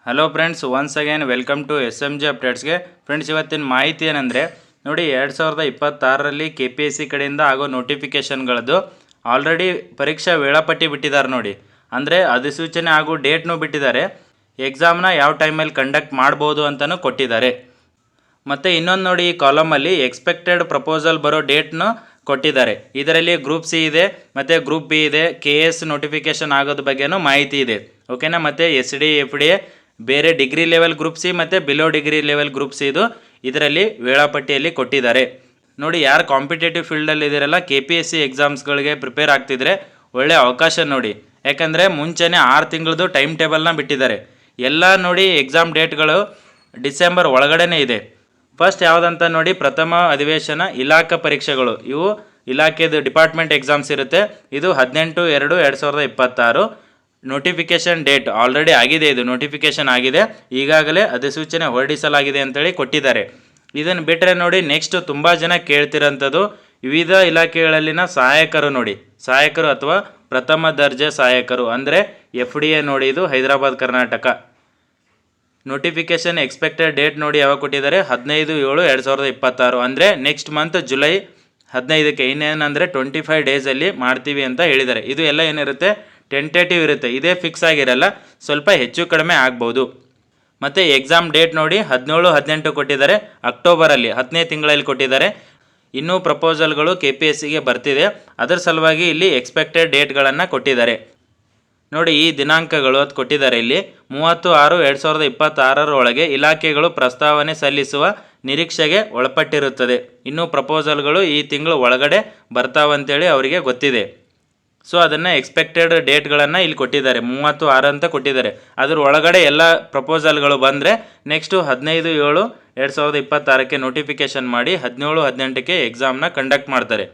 Hello friends, once again welcome to SMG ಅಪ್ಡೇಟ್ಸ್ಗೆ. Friends, ಇವತ್ತಿನ ಮಾಹಿತಿ ಏನಂದರೆ ನೋಡಿ, 2026ರಲ್ಲಿ KPSC ಕಡೆಯಿಂದ ಆಗೋ ನೋಟಿಫಿಕೇಷನ್ಗಳದ್ದು ಆಲ್ರೆಡಿ ಪರೀಕ್ಷಾ ವೇಳಾಪಟ್ಟಿ ಬಿಟ್ಟಿದ್ದಾರೆ ನೋಡಿ. ಅಂದರೆ ಅಧಿಸೂಚನೆ ಹಾಗೂ ಡೇಟ್ನೂ ಬಿಟ್ಟಿದ್ದಾರೆ. ಎಕ್ಸಾಮ್ನ ಯಾವ ಟೈಮಲ್ಲಿ ಕಂಡಕ್ಟ್ ಮಾಡ್ಬೋದು ಅಂತಲೂ ಕೊಟ್ಟಿದ್ದಾರೆ. ಮತ್ತು ಇನ್ನೊಂದು ನೋಡಿ, ಈ ಕಾಲಮಲ್ಲಿ ಎಕ್ಸ್ಪೆಕ್ಟೆಡ್ ಪ್ರಪೋಸಲ್ ಬರೋ ಡೇಟ್ನು ಕೊಟ್ಟಿದ್ದಾರೆ. ಇದರಲ್ಲಿ ಗ್ರೂಪ್ ಸಿ ಇದೆ ಮತ್ತು ಗ್ರೂಪ್ ಬಿ ಇದೆ. KS ನೋಟಿಫಿಕೇಷನ್ ಆಗೋದ್ರ ಬಗ್ಗೆನೂ ಮಾಹಿತಿ ಇದೆ. ಓಕೆನಾ. ಮತ್ತು SD FDA ಬೇರೆ ಡಿಗ್ರಿ ಲೆವೆಲ್ ಗ್ರೂಪ್ ಸಿ ಮತ್ತು below degree level group C ಇದರಲ್ಲಿ ವೇಳಾಪಟ್ಟಿಯಲ್ಲಿ ಕೊಟ್ಟಿದ್ದಾರೆ ನೋಡಿ. ಯಾರು ಕಾಂಪಿಟೇಟಿವ್ ಫೀಲ್ಡಲ್ಲಿ ಇದ್ದೀರಲ್ಲ, KPSC ಎಕ್ಸಾಮ್ಸ್ಗಳಿಗೆ ಪ್ರಿಪೇರ್ ಆಗ್ತಿದ್ರೆ ಒಳ್ಳೆ ಅವಕಾಶ ನೋಡಿ. ಯಾಕಂದರೆ ಮುಂಚೆನೇ 6 ತಿಂಗಳದ್ದು ಟೈಮ್ ಟೇಬಲ್ನ ಬಿಟ್ಟಿದ್ದಾರೆ. ಎಲ್ಲ ನೋಡಿ ಎಕ್ಸಾಮ್ ಡೇಟ್ಗಳು ಡಿಸೆಂಬರ್ ಒಳಗಡೆನೇ ಇದೆ. ಫಸ್ಟ್ ಯಾವುದಂತ ನೋಡಿ, ಪ್ರಥಮ ಅಧಿವೇಶನ ಇಲಾಖಾ ಪರೀಕ್ಷೆಗಳು. ಇವು ಇಲಾಖೆದು ಡಿಪಾರ್ಟ್ಮೆಂಟ್ ಎಕ್ಸಾಮ್ಸ್ ಇರುತ್ತೆ. ಇದು 18/2/2026. ನೋಟಿಫಿಕೇಷನ್ ಡೇಟ್ ಆಲ್ರೆಡಿ ಆಗಿದೆ. ಇದು ನೋಟಿಫಿಕೇಷನ್ ಆಗಿದೆ, ಈಗಾಗಲೇ ಅಧಿಸೂಚನೆ ಹೊರಡಿಸಲಾಗಿದೆ ಅಂತೇಳಿ ಕೊಟ್ಟಿದ್ದಾರೆ. ಇದನ್ನು ಬಿಟ್ಟರೆ ನೋಡಿ, ನೆಕ್ಸ್ಟ್ ತುಂಬ ಜನ ಕೇಳ್ತಿರೋಂಥದ್ದು ವಿವಿಧ ಇಲಾಖೆಗಳಲ್ಲಿನ ಸಹಾಯಕರು ನೋಡಿ. ಸಹಾಯಕರು ಅಥವಾ ಪ್ರಥಮ ದರ್ಜೆ ಸಹಾಯಕರು ಅಂದರೆ FDA ನೋಡಿ. ಇದು Hyderabad Karnataka. Notification expected date ನೋಡಿ ಯಾವಾಗ ಕೊಟ್ಟಿದ್ದಾರೆ, 15/7/2026. ಅಂದರೆ ನೆಕ್ಸ್ಟ್ ಮಂತ್ ಜುಲೈ 15ಕ್ಕೆ. ಇನ್ನೇನಂದರೆ 25 ಡೇಸಲ್ಲಿ ಮಾಡ್ತೀವಿ ಅಂತ ಹೇಳಿದ್ದಾರೆ. ಇದು ಎಲ್ಲ ಏನಿರುತ್ತೆ, ಟೆಂಟೇಟಿವ್ ಇರುತ್ತೆ. ಇದೇ ಫಿಕ್ಸ್ ಆಗಿರಲ್ಲ, ಸ್ವಲ್ಪ ಹೆಚ್ಚು ಕಡಿಮೆ ಆಗ್ಬೋದು. ಮತ್ತು ಎಕ್ಸಾಮ್ ಡೇಟ್ ನೋಡಿ 17-18 ಕೊಟ್ಟಿದ್ದಾರೆ. ಅಕ್ಟೋಬರಲ್ಲಿ 10ನೇ ತಿಂಗಳಲ್ಲಿ ಕೊಟ್ಟಿದ್ದಾರೆ. ಇನ್ನೂ ಪ್ರಪೋಸಲ್ಗಳು KPSCಗೆ ಬರ್ತಿದೆ. ಅದರ ಸಲುವಾಗಿ ಇಲ್ಲಿ ಎಕ್ಸ್ಪೆಕ್ಟೆಡ್ ಡೇಟ್ಗಳನ್ನು ಕೊಟ್ಟಿದ್ದಾರೆ ನೋಡಿ. ಈ ದಿನಾಂಕಗಳು ಅದು ಕೊಟ್ಟಿದ್ದಾರೆ ಇಲ್ಲಿ. 30/6/2026 ಒಳಗೆ ಇಲಾಖೆಗಳು ಪ್ರಸ್ತಾವನೆ ಸಲ್ಲಿಸುವ ನಿರೀಕ್ಷೆಗೆ ಒಳಪಟ್ಟಿರುತ್ತದೆ. ಇನ್ನೂ ಪ್ರಪೋಸಲ್ಗಳು ಈ ತಿಂಗಳು ಒಳಗಡೆ ಬರ್ತಾವಂತೇಳಿ ಅವರಿಗೆ ಗೊತ್ತಿದೆ. ಸೊ ಅದನ್ನು ಎಕ್ಸ್ಪೆಕ್ಟೆಡ್ ಡೇಟ್ಗಳನ್ನು ಇಲ್ಲಿ ಕೊಟ್ಟಿದ್ದಾರೆ. 30/6 ಅಂತ ಕೊಟ್ಟಿದ್ದಾರೆ. ಅದ್ರ ಒಳಗಡೆ ಎಲ್ಲ ಪ್ರಪೋಸಲ್ಗಳು ಬಂದರೆ ನೆಕ್ಸ್ಟು 15/7/2026ಕ್ಕೆ ನೋಟಿಫಿಕೇಷನ್ ಮಾಡಿ 17-18ಕ್ಕೆ ಎಕ್ಸಾಮ್ನ ಕಂಡಕ್ಟ್ ಮಾಡ್ತಾರೆ.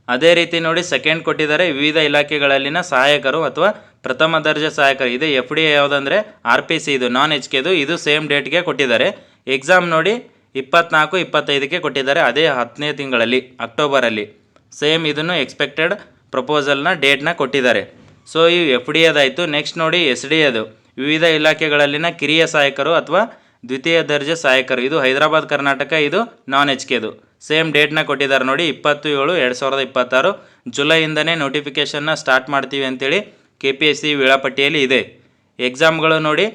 ಅದೇ ರೀತಿ ನೋಡಿ, ಸೆಕೆಂಡ್ ಕೊಟ್ಟಿದ್ದಾರೆ ವಿವಿಧ ಇಲಾಖೆಗಳಲ್ಲಿನ ಸಹಾಯಕರು ಅಥವಾ ಪ್ರಥಮ ದರ್ಜೆ ಸಹಾಯಕರು. ಇದೆ FDA ಯಾವುದಂದರೆ RPC, ಇದು ನಾನ್ HKದು. ಇದು ಸೇಮ್ ಡೇಟ್ಗೆ ಕೊಟ್ಟಿದ್ದಾರೆ. ಎಕ್ಸಾಮ್ ನೋಡಿ 24-25ಕ್ಕೆ ಕೊಟ್ಟಿದ್ದಾರೆ. ಅದೇ 10ನೇ ತಿಂಗಳಲ್ಲಿ ಅಕ್ಟೋಬರಲ್ಲಿ. ಸೇಮ್ ಇದನ್ನು ಎಕ್ಸ್ಪೆಕ್ಟೆಡ್ ಪ್ರಪೋಸಲ್ನ ಡೇಟ್ನ ಕೊಟ್ಟಿದ್ದಾರೆ. ಸೊ ಈ FDA ಅದಾಯಿತು. ನೆಕ್ಸ್ಟ್ ನೋಡಿ SD ಅದು ವಿವಿಧ ಇಲಾಖೆಗಳಲ್ಲಿನ ಕಿರಿಯ ಸಹಾಯಕರು ಅಥವಾ ದ್ವಿತೀಯ ದರ್ಜೆ ಸಹಾಯಕರು. ಇದು ಹೈದರಾಬಾದ್ ಕರ್ನಾಟಕ. ಇದು ನಾನ್ HKದು. ಸೇಮ್ ಡೇಟ್ನ ಕೊಟ್ಟಿದ್ದಾರೆ ನೋಡಿ, 20/7/2026. ಜುಲೈಯಿಂದನೇ ನೋಟಿಫಿಕೇಷನ್ನ ಸ್ಟಾರ್ಟ್ ಮಾಡ್ತೀವಿ ಅಂತೇಳಿ KPSC ವೇಳಾಪಟ್ಟಿಯಲ್ಲಿ ಇದೆ. ಎಕ್ಸಾಮ್ಗಳು ನೋಡಿ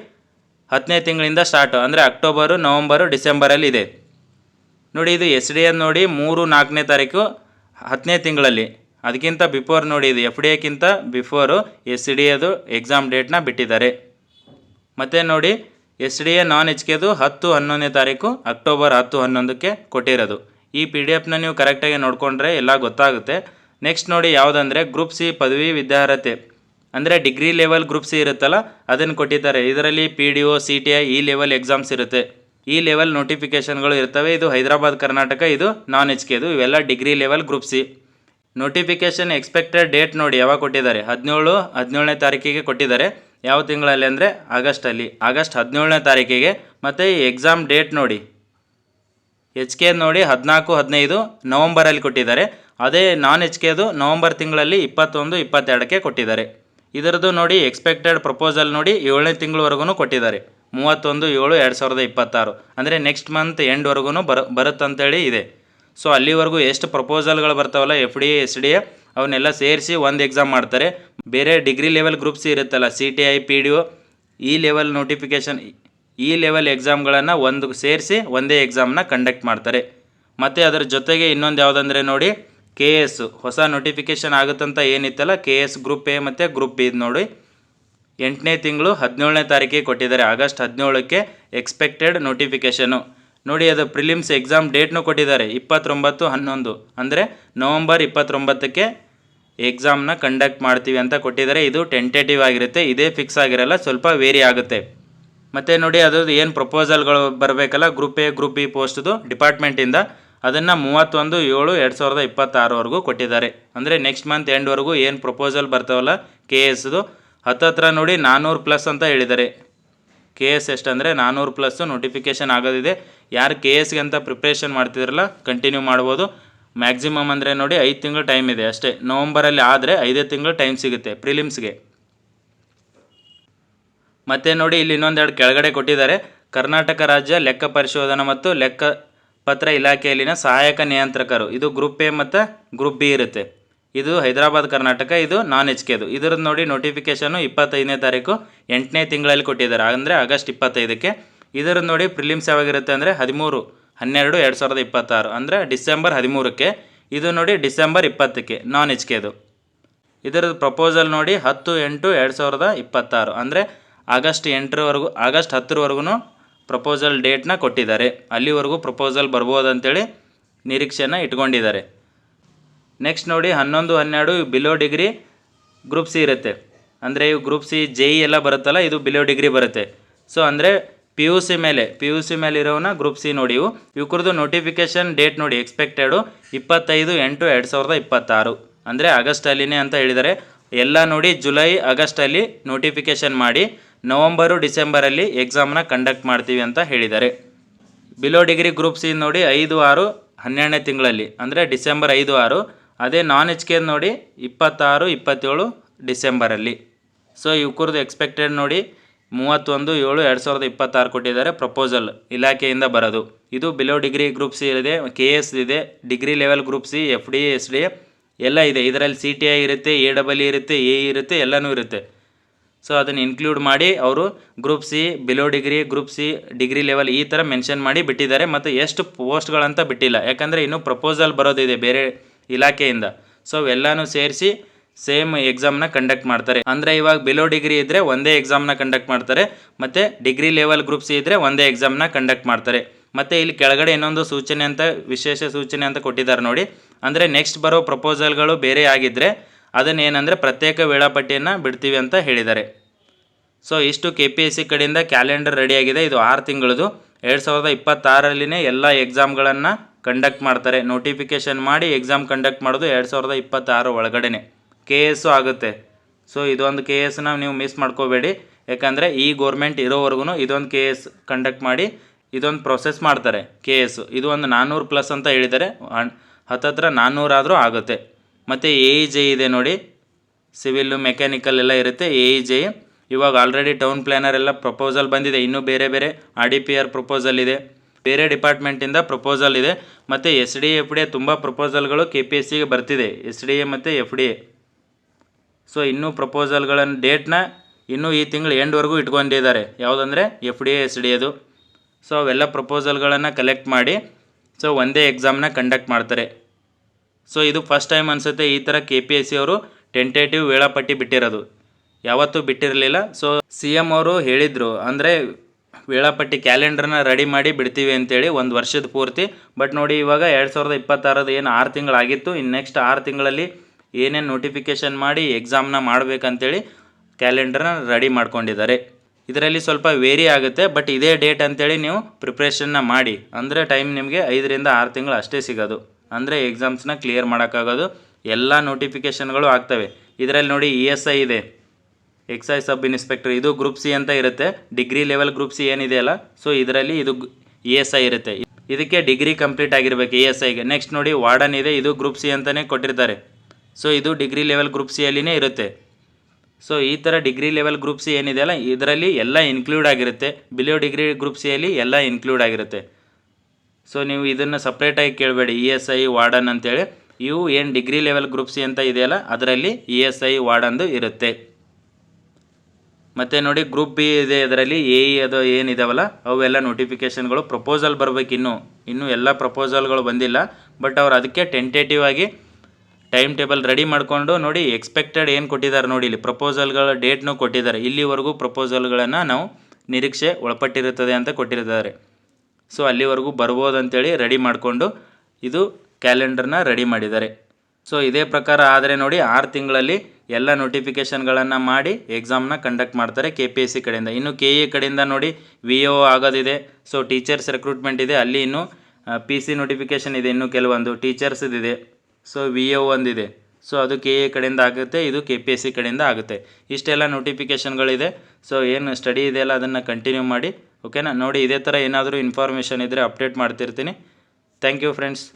10ನೇ ತಿಂಗಳಿಂದ ಸ್ಟಾರ್ಟು, ಅಂದರೆ ಅಕ್ಟೋಬರು, ನವಂಬರು, ಡಿಸೆಂಬರಲ್ಲಿ ಇದೆ ನೋಡಿ. ಇದು SD ನೋಡಿ 3-4ನೇ ತಾರೀಕು 10ನೇ ತಿಂಗಳಲ್ಲಿ. ಅದಕ್ಕಿಂತ ಬಿಫೋರ್ ನೋಡಿ, ಇದು FDAಕ್ಕಿಂತ ಬಿಫೋರು SD ಅದು ಎಕ್ಸಾಮ್ ಡೇಟ್ನ ಬಿಟ್ಟಿದ್ದಾರೆ. ಮತ್ತು ನೋಡಿ SDA ನಾನ್ HKದು 10-11ನೇ ತಾರೀಕು ಅಕ್ಟೋಬರ್ 10-11ಕ್ಕೆ ಕೊಟ್ಟಿರೋದು. ಈ PDF ನೀವು ಕರೆಕ್ಟಾಗಿ ನೋಡಿಕೊಂಡ್ರೆ ಎಲ್ಲ ಗೊತ್ತಾಗುತ್ತೆ. ನೆಕ್ಸ್ಟ್ ನೋಡಿ ಯಾವುದಂದರೆ ಗ್ರೂಪ್ ಸಿ ಪದವಿ ವಿದ್ಯಾರ್ಹತೆ, ಅಂದರೆ ಡಿಗ್ರಿ ಲೆವೆಲ್ ಗ್ರೂಪ್ ಸಿ ಇರುತ್ತಲ್ಲ, ಅದನ್ನು ಕೊಟ್ಟಿದ್ದಾರೆ. ಇದರಲ್ಲಿ PDO, CTI ಈ ಲೆವೆಲ್ ಎಕ್ಸಾಮ್ಸ್ ಇರುತ್ತೆ. ಈ ಲೆವೆಲ್ ನೋಟಿಫಿಕೇಷನ್ಗಳು ಇರ್ತವೆ. ಇದು ಹೈದರಾಬಾದ್ ಕರ್ನಾಟಕ. ಇದು ನಾನ್ HKದು. ಇವೆಲ್ಲ degree level group C. Notification expected date ನೋಡಿ ಯಾವಾಗ ಕೊಟ್ಟಿದ್ದಾರೆ, 17ನೇ ತಾರೀಕಿಗೆ ಕೊಟ್ಟಿದ್ದಾರೆ. ಯಾವ ತಿಂಗಳಲ್ಲಿ ಅಂದರೆ ಆಗಸ್ಟ್ 17ನೇ ತಾರೀಕಿಗೆ. ಮತ್ತು ಈ ಎಕ್ಸಾಮ್ ಡೇಟ್ ನೋಡಿ HK ನೋಡಿ 14-15 ನವಂಬರಲ್ಲಿ ಕೊಟ್ಟಿದ್ದಾರೆ. ಅದೇ ನಾನ್ HKದು ನವಂಬರ್ ತಿಂಗಳಲ್ಲಿ 21-22ಕ್ಕೆ ಕೊಟ್ಟಿದ್ದಾರೆ. ಇದರದ್ದು ನೋಡಿ ಎಕ್ಸ್ಪೆಕ್ಟೆಡ್ ಪ್ರಪೋಸಲ್ ನೋಡಿ 7ನೇ ತಿಂಗಳವರೆಗೂ ಕೊಟ್ಟಿದ್ದಾರೆ. 31/7/2026. ಅಂದರೆ ನೆಕ್ಸ್ಟ್ ಮಂತ್ ಎಂಡ್ವರೆಗೂ ಬರುತ್ತಂತೇಳಿ ಇದೆ. ಸೊ ಅಲ್ಲಿವರೆಗೂ ಎಷ್ಟು ಪ್ರಪೋಸಲ್ಗಳು ಬರ್ತಾವಲ್ಲ FDA SDA ಅವನ್ನೆಲ್ಲ ಸೇರಿಸಿ ಒಂದು ಎಕ್ಸಾಮ್ ಮಾಡ್ತಾರೆ. ಬೇರೆ ಡಿಗ್ರಿ ಲೆವೆಲ್ ಗ್ರೂಪ್ಸ್ ಇರುತ್ತಲ್ಲ, CTI PDO ಈ ಲೆವೆಲ್ ನೋಟಿಫಿಕೇಷನ್ ಈ ಲೆವೆಲ್ ಎಕ್ಸಾಮ್ಗಳನ್ನು ಒಂದು ಸೇರಿಸಿ ಒಂದೇ ಎಕ್ಸಾಮ್ನ ಕಂಡಕ್ಟ್ ಮಾಡ್ತಾರೆ. ಮತ್ತು ಅದರ ಜೊತೆಗೆ ಇನ್ನೊಂದು ಯಾವುದಂದರೆ ನೋಡಿ, KS ಹೊಸ ನೋಟಿಫಿಕೇಷನ್ ಆಗುತ್ತಂತ ಏನಿತ್ತಲ್ಲ, KS ಗ್ರೂಪ್ A ಮತ್ತು ಗ್ರೂಪ್ B ನೋಡಿ 8ನೇ ತಿಂಗಳು 17ನೇ ತಾರೀಕಿಗೆ ಕೊಟ್ಟಿದ್ದಾರೆ. ಆಗಸ್ಟ್ 17ಕ್ಕೆ ಎಕ್ಸ್ಪೆಕ್ಟೆಡ್ ನೋಟಿಫಿಕೇಷನು ನೋಡಿ. ಅದು ಪ್ರಿಲಿಮ್ಸ್ ಎಕ್ಸಾಮ್ ಡೇಟ್ನೂ ಕೊಟ್ಟಿದ್ದಾರೆ 29-11, ಅಂದರೆ ನವಂಬರ್ 29ಕ್ಕೆ ಎಕ್ಸಾಮ್ನ ಕಂಡಕ್ಟ್ ಮಾಡ್ತೀವಿ ಅಂತ ಕೊಟ್ಟಿದ್ದಾರೆ. ಇದು ಟೆಂಟೇಟಿವ್ ಆಗಿರುತ್ತೆ, ಇದೇ ಫಿಕ್ಸ್ ಆಗಿರಲ್ಲ, ಸ್ವಲ್ಪ ವೇರಿ ಆಗುತ್ತೆ. ಮತ್ತು ನೋಡಿ ಅದ್ರದ್ದು ಏನು ಪ್ರಪೋಸಲ್ಗಳು ಬರಬೇಕಲ್ಲ ಗ್ರೂಪ್ A ಗ್ರೂಪ್ B ಪೋಸ್ಟ್ದು ಡಿಪಾರ್ಟ್ಮೆಂಟಿಂದ, ಅದನ್ನು 31/7/2026ವರೆಗೂ ಕೊಟ್ಟಿದ್ದಾರೆ. ಅಂದರೆ ನೆಕ್ಸ್ಟ್ ಮಂತ್ ಎಂಡ್ವರೆಗೂ ಏನು ಪ್ರಪೋಸಲ್ ಬರ್ತಾವಲ್ಲ KSದು ಹತ್ತತ್ರ ನೋಡಿ 400+ ಅಂತ ಹೇಳಿದ್ದಾರೆ. KS ಎಷ್ಟಂದರೆ 400+ ನೋಟಿಫಿಕೇಷನ್ ಆಗೋದಿದೆ. ಯಾರು KSಗೆ ಅಂತ ಪ್ರಿಪ್ರೇಷನ್ ಮಾಡ್ತಿದ್ರಲ್ಲ ಕಂಟಿನ್ಯೂ ಮಾಡ್ಬೋದು. ಮ್ಯಾಕ್ಸಿಮಮ್ ಅಂದರೆ ನೋಡಿ 5 ತಿಂಗಳು ಟೈಮ್ ಇದೆ ಅಷ್ಟೇ. ನವಂಬರಲ್ಲಿ ಆದರೆ 5 ತಿಂಗಳು ಟೈಮ್ ಸಿಗುತ್ತೆ ಪ್ರಿಲಿಮ್ಸ್ಗೆ. ಮತ್ತು ನೋಡಿ ಇಲ್ಲಿ ಇನ್ನೊಂದೆರಡು ಕೆಳಗಡೆ ಕೊಟ್ಟಿದ್ದಾರೆ. ಕರ್ನಾಟಕ ರಾಜ್ಯ ಲೆಕ್ಕ ಪರಿಶೋಧನಾ ಮತ್ತು ಲೆಕ್ಕಪತ್ರ ಇಲಾಖೆಯಲ್ಲಿನ ಸಹಾಯಕ ನಿಯಂತ್ರಕರು, ಇದು ಗ್ರೂಪ್ ಎ ಮತ್ತು ಗ್ರೂಪ್ ಬಿ ಇರುತ್ತೆ. ಇದು ಹೈದರಾಬಾದ್ ಕರ್ನಾಟಕ, ಇದು ನಾನ್ ಎಚ್ ಕೆದು. ಇದ್ರದ್ದು ನೋಡಿ ನೋಟಿಫಿಕೇಷನು 25ನೇ ತಾರೀಕು 8ನೇ ತಿಂಗಳಲ್ಲಿ ಕೊಟ್ಟಿದ್ದಾರೆ, ಅಂದರೆ ಆಗಸ್ಟ್ 25ಕ್ಕೆ. ಇದರದ್ದು ನೋಡಿ ಪ್ರಿಲಿಮ್ಸ್ ಯಾವಾಗಿರುತ್ತೆ ಅಂದರೆ 13/12/2026, ಅಂದರೆ ಡಿಸೆಂಬರ್ 13ಕ್ಕೆ. ಇದು ನೋಡಿ ಡಿಸೆಂಬರ್ 20ಕ್ಕೆ ನಾನ್ ಎಚ್ ಕೆದು. ಇದರದ್ದು ಪ್ರಪೋಸಲ್ ನೋಡಿ 10/8/2026, ಅಂದರೆ ಆಗಸ್ಟ್ 10ರವರೆಗೂ ಪ್ರಪೋಸಲ್ ಡೇಟ್ನ ಕೊಟ್ಟಿದ್ದಾರೆ. ಅಲ್ಲಿವರೆಗೂ ಪ್ರಪೋಸಲ್ ಬರ್ಬೋದಂತೇಳಿ ನಿರೀಕ್ಷೆನ ಇಟ್ಕೊಂಡಿದ್ದಾರೆ. ನೆಕ್ಸ್ಟ್ ನೋಡಿ 11-12 ಬಿಲೋ ಡಿಗ್ರಿ ಗ್ರೂಪ್ ಸಿ ಇರುತ್ತೆ. ಅಂದರೆ ಇವು ಗ್ರೂಪ್ ಸಿ JEE ಎಲ್ಲ ಬರುತ್ತಲ್ಲ, ಇದು ಬಿಲೋ ಡಿಗ್ರಿ ಬರುತ್ತೆ. ಸೊ ಅಂದರೆ ಪಿ ಯು ಸಿ ಮೇಲೆ ಇರೋನ ಗ್ರೂಪ್ ಸಿ ನೋಡಿ. ಇವ್ರದ್ದು ನೋಟಿಫಿಕೇಷನ್ ಡೇಟ್ ನೋಡಿ ಎಕ್ಸ್ಪೆಕ್ಟೆಡು 25/8/2026, ಅಂದರೆ ಆಗಸ್ಟಲ್ಲಿನೇ ಅಂತ ಹೇಳಿದ್ದಾರೆ. ಎಲ್ಲ ನೋಡಿ ಜುಲೈ ಆಗಸ್ಟಲ್ಲಿ ನೋಟಿಫಿಕೇಷನ್ ಮಾಡಿ ನವಂಬರು ಡಿಸೆಂಬರಲ್ಲಿ ಎಕ್ಸಾಮ್ನ ಕಂಡಕ್ಟ್ ಮಾಡ್ತೀವಿ ಅಂತ ಹೇಳಿದ್ದಾರೆ. ಬಿಲೋ ಡಿಗ್ರಿ ಗ್ರೂಪ್ ಸಿ ನೋಡಿ 5/6/12ನೇ ತಿಂಗಳಲ್ಲಿ, ಅಂದರೆ ಡಿಸೆಂಬರ್ 5-6. ಅದೇ ನಾನ್ ಎಚ್ ಕೆ ನೋಡಿ 26-27 ಡಿಸೆಂಬರಲ್ಲಿ. ಸೊ ಇವ್ರದ್ದು ಎಕ್ಸ್ಪೆಕ್ಟೆಡ್ ನೋಡಿ 31/7/2026 ಕೊಟ್ಟಿದ್ದಾರೆ ಪ್ರಪೋಸಲ್ ಇಲಾಖೆಯಿಂದ ಬರೋದು. ಇದು ಬಿಲೋ ಡಿಗ್ರಿ ಗ್ರೂಪ್ ಸಿ ಇದೆ, KS ಇದೆ, degree level group C, FD SDA ಎಲ್ಲ ಇದೆ. ಇದರಲ್ಲಿ CTI ಇರುತ್ತೆ, AEE ಇರುತ್ತೆ, AE ಇರುತ್ತೆ, ಎಲ್ಲನೂ ಇರುತ್ತೆ. ಸೊ ಅದನ್ನು ಇನ್ಕ್ಲೂಡ್ ಮಾಡಿ ಅವರು group C, below degree, group C, degree level ಈ ಥರ ಮೆನ್ಷನ್ ಮಾಡಿ ಬಿಟ್ಟಿದ್ದಾರೆ. ಮತ್ತು ಎಷ್ಟು ಪೋಸ್ಟ್ಗಳಂತ ಬಿಟ್ಟಿಲ್ಲ, ಯಾಕಂದರೆ ಇನ್ನೂ ಪ್ರಪೋಸಲ್ ಬರೋದಿದೆ ಬೇರೆ ಇಲಾಖೆಯಿಂದ. ಸೊ ಎಲ್ಲನೂ ಸೇರಿಸಿ ಸೇಮ್ ಎಕ್ಸಾಮ್ನ ಕಂಡಕ್ಟ್ ಮಾಡ್ತಾರೆ. ಅಂದರೆ ಇವಾಗ ಬಿಲೋ ಡಿಗ್ರಿ ಇದ್ದರೆ ಒಂದೇ ಎಕ್ಸಾಮ್ನ ಕಂಡಕ್ಟ್ ಮಾಡ್ತಾರೆ, ಮತ್ತು ಡಿಗ್ರಿ ಲೆವೆಲ್ ಗ್ರೂಪ್ ಸಿ ಇದ್ದರೆ ಒಂದೇ ಎಕ್ಸಾಮ್ನ ಕಂಡಕ್ಟ್ ಮಾಡ್ತಾರೆ. ಮತ್ತು ಇಲ್ಲಿ ಕೆಳಗಡೆ ಇನ್ನೊಂದು ಸೂಚನೆ ಅಂತ, ವಿಶೇಷ ಸೂಚನೆ ಅಂತ ಕೊಟ್ಟಿದ್ದಾರೆ ನೋಡಿ. ಅಂದರೆ ನೆಕ್ಸ್ಟ್ ಬರೋ ಪ್ರಪೋಸಲ್ಗಳು ಬೇರೆ ಆಗಿದ್ದರೆ ಅದನ್ನೇನೆಂದರೆ ಪ್ರತ್ಯೇಕ ವೇಳಾಪಟ್ಟಿಯನ್ನು ಬಿಡ್ತೀವಿ ಅಂತ ಹೇಳಿದ್ದಾರೆ. ಸೊ ಇಷ್ಟು KPSC ಕಡೆಯಿಂದ ಕ್ಯಾಲೆಂಡರ್ ರೆಡಿಯಾಗಿದೆ. ಇದು 6 ತಿಂಗಳದು. 2026ರಲ್ಲಿನೇ ಎಲ್ಲ ಎಕ್ಸಾಮ್ಗಳನ್ನು ಕಂಡಕ್ಟ್ ಮಾಡ್ತಾರೆ. ನೋಟಿಫಿಕೇಷನ್ ಮಾಡಿ ಎಕ್ಸಾಮ್ ಕಂಡಕ್ಟ್ ಮಾಡೋದು 2026 ಒಳಗಡೆ. KS ಆಗುತ್ತೆ. ಸೊ ಇದೊಂದು KSನ ನೀವು ಮಿಸ್ ಮಾಡ್ಕೋಬೇಡಿ, ಯಾಕಂದರೆ ಈ ಗೋರ್ಮೆಂಟ್ ಇರೋವರೆಗೂ ಇದೊಂದು KS ಕಂಡಕ್ಟ್ ಮಾಡಿ ಇದೊಂದು ಪ್ರೊಸೆಸ್ ಮಾಡ್ತಾರೆ. KS ಇದು ಒಂದು 400+ ಅಂತ ಹೇಳಿದ್ದಾರೆ, ಹತ್ತತ್ರ 400 ಆದರೂ ಆಗುತ್ತೆ. ಮತ್ತು AE ಇದೆ ನೋಡಿ, ಸಿವಿಲ್ಲು ಮೆಕ್ಯಾನಿಕಲ್ ಎಲ್ಲ ಇರುತ್ತೆ. AE ಇವಾಗ ಆಲ್ರೆಡಿ ಟೌನ್ ಪ್ಲ್ಯಾನರ್ ಎಲ್ಲ ಪ್ರಪೋಸಲ್ ಬಂದಿದೆ. ಇನ್ನೂ ಬೇರೆ ಬೇರೆ RDPR ಪ್ರಪೋಸಲ್ ಇದೆ, ಬೇರೆ ಡಿಪಾರ್ಟ್ಮೆಂಟಿಂದ ಪ್ರಪೋಸಲ್ ಇದೆ. ಮತ್ತು SDA FDA ತುಂಬ ಪ್ರಪೋಸಲ್ಗಳು KPSCಗೆ ಬರ್ತಿದೆ, SDA ಮತ್ತು FDA. ಸೊ ಇನ್ನೂ ಪ್ರಪೋಸಲ್ಗಳನ್ನು ಡೇಟ್ನ ಇನ್ನೂ ಈ ತಿಂಗಳು ಎಂಡ್ವರೆಗೂ ಇಟ್ಕೊಂಡಿದ್ದಾರೆ. ಯಾವುದಂದರೆ FDA SDAದು. ಸೊ ಅವೆಲ್ಲ ಪ್ರಪೋಸಲ್ಗಳನ್ನು ಕಲೆಕ್ಟ್ ಮಾಡಿ ಸೊ ಒಂದೇ ಎಕ್ಸಾಮ್ನ ಕಂಡಕ್ಟ್ ಮಾಡ್ತಾರೆ. ಸೊ ಇದು ಫಸ್ಟ್ ಟೈಮ್ ಅನಿಸುತ್ತೆ ಈ ಥರ KPSC ಅವರು ಟೆಂಟೇಟಿವ್ ವೇಳಾಪಟ್ಟಿ ಬಿಟ್ಟಿರೋದು, ಯಾವತ್ತೂ ಬಿಟ್ಟಿರಲಿಲ್ಲ. ಸೊ CM ಅವರು ಹೇಳಿದರು, ಅಂದರೆ ವೇಳಾಪಟ್ಟಿ ಕ್ಯಾಲೆಂಡರ್ನ ರೆಡಿ ಮಾಡಿ ಬಿಡ್ತೀವಿ ಅಂತೇಳಿ ಒಂದು ವರ್ಷದ ಪೂರ್ತಿ. ಬಟ್ ನೋಡಿ ಇವಾಗ 2026 ಏನು 6 ತಿಂಗಳಾಗಿತ್ತು, ಇನ್ನು ನೆಕ್ಸ್ಟ್ 6 ತಿಂಗಳಲ್ಲಿ ಏನೇನು ನೋಟಿಫಿಕೇಷನ್ ಮಾಡಿ ಎಕ್ಸಾಮ್ನ ಮಾಡಬೇಕಂತೇಳಿ ಕ್ಯಾಲೆಂಡರ್ನ ರೆಡಿ ಮಾಡ್ಕೊಂಡಿದ್ದಾರೆ. ಇದರಲ್ಲಿ ಸ್ವಲ್ಪ ವೇರಿ ಆಗುತ್ತೆ, ಬಟ್ ಇದೇ ಡೇಟ್ ಅಂತೇಳಿ ನೀವು ಪ್ರಿಪ್ರೇಷನ್ನ ಮಾಡಿ. ಅಂದರೆ ಟೈಮ್ ನಿಮಗೆ 5-6 ತಿಂಗಳು ಅಷ್ಟೇ ಸಿಗೋದು, ಅಂದರೆ ಎಕ್ಸಾಮ್ಸ್ನ ಕ್ಲಿಯರ್ ಮಾಡೋಕ್ಕಾಗೋದು. ಎಲ್ಲ ನೋಟಿಫಿಕೇಷನ್ಗಳು ಆಗ್ತವೆ. ಇದರಲ್ಲಿ ನೋಡಿ ESI ಇದೆ, ಎಕ್ಸೈಸ್ ಸಬ್ ಇನ್ಸ್ಪೆಕ್ಟರ್, ಇದು ಗ್ರೂಪ್ ಸಿ ಅಂತ ಇರುತ್ತೆ. ಡಿಗ್ರಿ ಲೆವೆಲ್ ಗ್ರೂಪ್ ಸಿ ಏನಿದೆಯಲ್ಲ, ಸೊ ಇದರಲ್ಲಿ ಇದು ESI ಇರುತ್ತೆ. ಇದಕ್ಕೆ ಡಿಗ್ರಿ ಕಂಪ್ಲೀಟ್ ಆಗಿರಬೇಕು ESIಗೆ. ನೆಕ್ಸ್ಟ್ ನೋಡಿ ವಾರ್ಡನ್ ಇದೆ, ಇದು ಗ್ರೂಪ್ ಸಿ ಅಂತಲೇ ಕೊಟ್ಟಿರ್ತಾರೆ. ಸೊ ಇದು ಡಿಗ್ರಿ ಲೆವೆಲ್ ಗ್ರೂಪ್ ಸಿಯಲ್ಲಿನೇ ಇರುತ್ತೆ. ಸೊ ಈ ಥರ ಡಿಗ್ರಿ ಲೆವೆಲ್ ಗ್ರೂಪ್ ಸಿ ಏನಿದೆಯಲ್ಲ ಇದರಲ್ಲಿ ಎಲ್ಲ ಇನ್ಕ್ಲೂಡ್ ಆಗಿರುತ್ತೆ. ಬಿಲೋ ಡಿಗ್ರಿ ಗ್ರೂಪ್ ಸಿಯಲ್ಲಿ ಎಲ್ಲ ಇನ್ಕ್ಲೂಡ್ ಆಗಿರುತ್ತೆ. ಸೊ ನೀವು ಇದನ್ನು ಸಪ್ರೇಟಾಗಿ ಕೇಳಬೇಡಿ ESI ವಾರ್ಡನ್ ಅಂತೇಳಿ. ಇವು ಏನು ಡಿಗ್ರಿ ಲೆವೆಲ್ ಗ್ರೂಪ್ ಸಿ ಅಂತ ಇದೆಯಲ್ಲ ಅದರಲ್ಲಿ ESI ವಾರ್ಡನ್ದು ಇರುತ್ತೆ. ಮತ್ತು ನೋಡಿ ಗ್ರೂಪ್ ಬಿ ಇದೆ, ಇದರಲ್ಲಿ AE ಅದು ಏನಿದಾವಲ್ಲ ಅವೆಲ್ಲ ನೋಟಿಫಿಕೇಷನ್ಗಳು ಪ್ರಪೋಸಲ್ ಬರಬೇಕು. ಇನ್ನೂ ಎಲ್ಲ ಪ್ರಪೋಸಲ್ಗಳು ಬಂದಿಲ್ಲ, ಬಟ್ ಅವ್ರು ಅದಕ್ಕೆ ಟೆಂಟೇಟಿವ್ ಆಗಿ ಟೈಮ್ ಟೇಬಲ್ ರೆಡಿ ಮಾಡಿಕೊಂಡು ನೋಡಿ ಎಕ್ಸ್ಪೆಕ್ಟೆಡ್ ಏನು ಕೊಟ್ಟಿದ್ದಾರೆ ನೋಡಿ, ಇಲ್ಲಿ ಪ್ರಪೋಸಲ್ಗಳ ಡೇಟ್ನೂ ಕೊಟ್ಟಿದ್ದಾರೆ. ಇಲ್ಲಿವರೆಗೂ ಪ್ರಪೋಸಲ್ಗಳನ್ನು ನಾವು ನಿರೀಕ್ಷೆ ಒಳಪಟ್ಟಿರುತ್ತದೆ ಅಂತ ಕೊಟ್ಟಿರ್ತಾರೆ. ಸೊ ಅಲ್ಲಿವರೆಗೂ ಬರ್ಬೋದು ಅಂತೇಳಿ ರೆಡಿ ಮಾಡಿಕೊಂಡು ಇದು ಕ್ಯಾಲೆಂಡರ್ನ ರೆಡಿ ಮಾಡಿದ್ದಾರೆ. ಸೊ ಇದೇ ಪ್ರಕಾರ ಆದರೆ ನೋಡಿ 6 ತಿಂಗಳಲ್ಲಿ ಎಲ್ಲ ನೋಟಿಫಿಕೇಷನ್ಗಳನ್ನು ಮಾಡಿ ಎಕ್ಸಾಮ್ನ ಕಂಡಕ್ಟ್ ಮಾಡ್ತಾರೆ KPSC ಕಡೆಯಿಂದ. ಇನ್ನು KE ಕಡೆಯಿಂದ ನೋಡಿ VO ಆಗೋದಿದೆ. ಸೊ ಟೀಚರ್ಸ್ ರಿಕ್ರೂಟ್ಮೆಂಟ್ ಇದೆ, ಅಲ್ಲಿ ಇನ್ನೂ PC ನೋಟಿಫಿಕೇಷನ್ ಇದೆ, ಇನ್ನೂ ಕೆಲವೊಂದು ಟೀಚರ್ಸ್ದಿದೆ. ಸೊ VO ಒಂದಿದೆ. ಸೊ ಅದು KE ಕಡೆಯಿಂದ ಆಗುತ್ತೆ, ಇದು KPSC ಕಡೆಯಿಂದ ಆಗುತ್ತೆ. ಇಷ್ಟೆಲ್ಲ ನೋಟಿಫಿಕೇಷನ್ಗಳಿದೆ. ಸೊ ಏನು ಸ್ಟಡಿ ಇದೆಯಲ್ಲ ಅದನ್ನು ಕಂಟಿನ್ಯೂ ಮಾಡಿ, ಓಕೆನಾ. ನೋಡಿ ಇದೇ ಥರ ಏನಾದರೂ ಇನ್ಫಾರ್ಮೇಷನ್ ಇದ್ದರೆ ಅಪ್ಡೇಟ್ ಮಾಡ್ತಿರ್ತೀನಿ. Thank you friends.